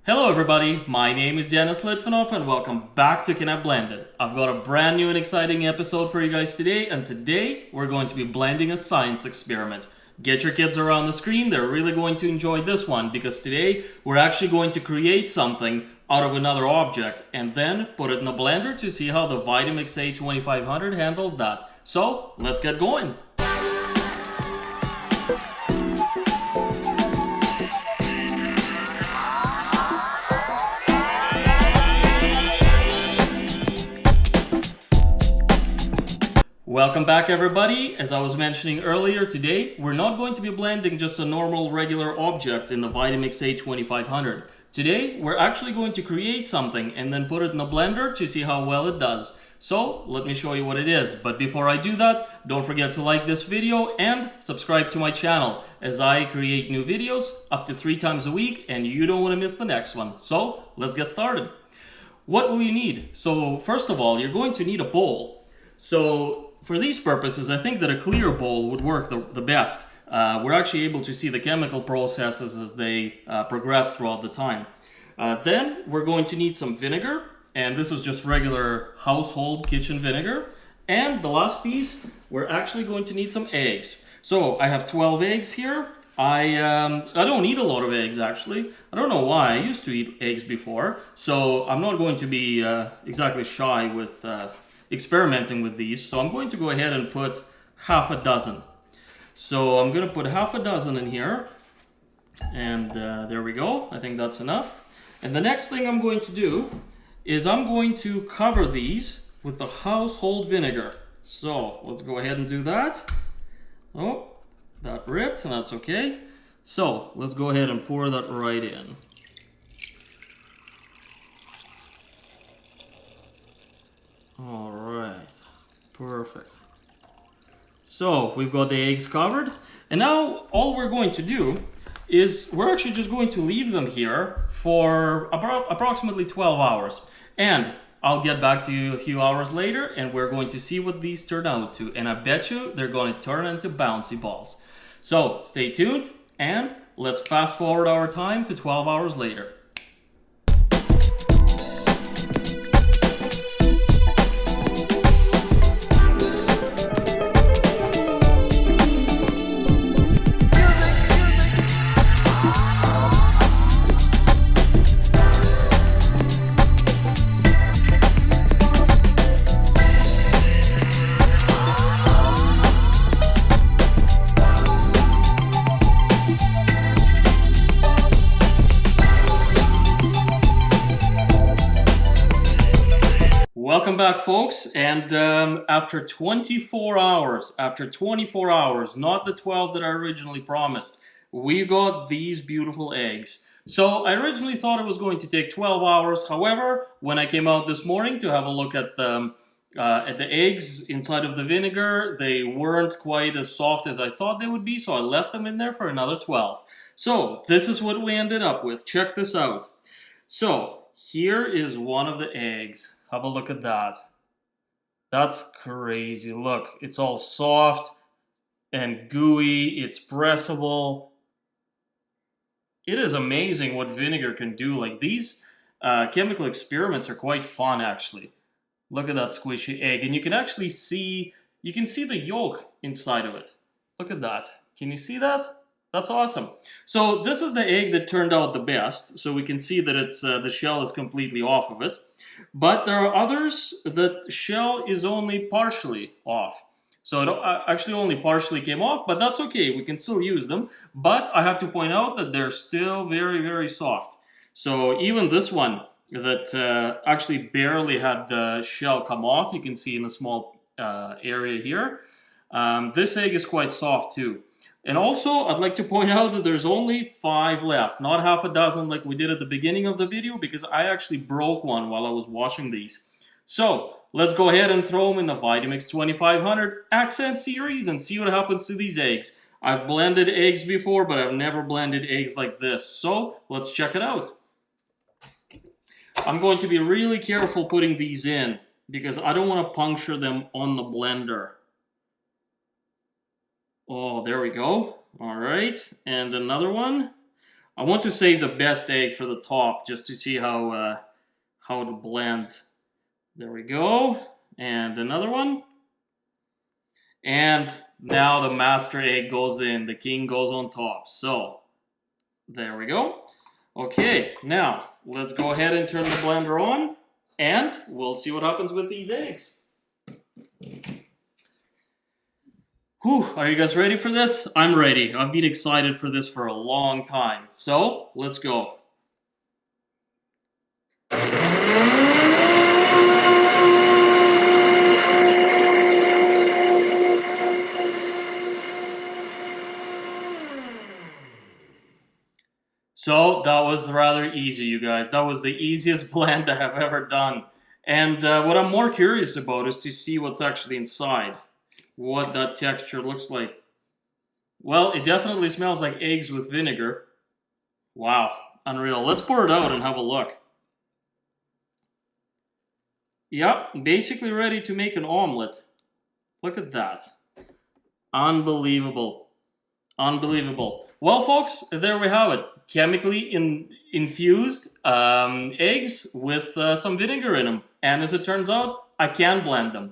Hello everybody, my name is Dennis Litvinov and welcome back to Can I Blend It? I've got a brand new and exciting episode for you guys today, and today we're going to be blending a science experiment. Get your kids around the screen, they're really going to enjoy this one because today we're actually going to create something out of another object and then put it in a blender to see how the Vitamix A2500 handles that. So let's get going. Welcome back everybody. As I was mentioning earlier, today we're not going to be blending just a normal regular object in the Vitamix A2500. Today we're actually going to create something and then put it in a blender to see how well it does. So let me show you what it is. But before I do that, don't forget to like this video and subscribe to my channel as I create new videos up to 3 times a week and you don't want to miss the next one. So let's get started. What will you need? So first of all, you're going to need a bowl. So for these purposes, I think that a clear bowl would work the best. We're actually able to see the chemical processes as they progress throughout the time. Then we're going to need some vinegar, and this is just regular household kitchen vinegar. And the last piece, we're actually going to need some eggs. So I have 12 eggs here. I don't eat a lot of eggs actually. I don't know why. I used to eat eggs before, so I'm not going to be exactly shy with experimenting with these. So I'm going to go ahead and put half a dozen. So I'm going to put half a dozen in here, and there we go. I think that's enough. And the next thing I'm going to do is I'm going to cover these with the household vinegar. So let's go ahead and do that. Oh, that ripped, and that's okay. So let's go ahead and pour that right in. All right, perfect. So we've got the eggs covered, and now all we're going to do is we're actually just going to leave them here for approximately 12 hours. And I'll get back to you a few hours later and we're going to see what these turn out to. And I bet you they're going to turn into bouncy balls. So stay tuned and let's fast forward our time to 12 hours later. Welcome back folks, and after 24 hours, not the 12 that I originally promised, we got these beautiful eggs. So I originally thought it was going to take 12 hours, however, when I came out this morning to have a look at the eggs inside of the vinegar, they weren't quite as soft as I thought they would be, so I left them in there for another 12. So this is what we ended up with. Check this out. So here is one of the eggs. Have a look at that. That's crazy. Look, it's all soft and gooey. It's pressable. It is amazing what vinegar can do. Like these chemical experiments are quite fun actually. Look at that squishy egg, and you can actually see, the yolk inside of it. Look at that. Can you see that? That's awesome. So this is the egg that turned out the best. So we can see that it's the shell is completely off of it. But there are others that shell is only partially off. So it actually only partially came off, but that's okay. We can still use them. But I have to point out that they're still very, very soft. So even this one that actually barely had the shell come off, you can see in a small area here. This egg is quite soft too. And also, I'd like to point out that there's only 5 left, not half a dozen like we did at the beginning of the video, because I actually broke one while I was washing these. So, let's go ahead and throw them in the Vitamix A2500 Ascent Series and see what happens to these eggs. I've blended eggs before, but I've never blended eggs like this. So, let's check it out. I'm going to be really careful putting these in because I don't want to puncture them on the blender. Oh, there we go. All right, and another one. I want to save the best egg for the top, just to see how it blends. There we go. And another one. And now the master egg goes in. The king goes on top. So, there we go. Okay, now let's go ahead and turn the blender on. And we'll see what happens with these eggs. Whew, are you guys ready for this? I'm ready. I've been excited for this for a long time. So, let's go. So, that was rather easy, you guys. That was the easiest blend I have ever done. And what I'm more curious about is to see what's actually inside. What that texture looks like. Well, it definitely smells like eggs with vinegar. Wow, unreal. Let's pour it out and have a look. Yep, basically ready to make an omelet. Look at that. Unbelievable. Unbelievable. Well, folks, there we have it. Chemically infused eggs with some vinegar in them. And as it turns out, I can blend them.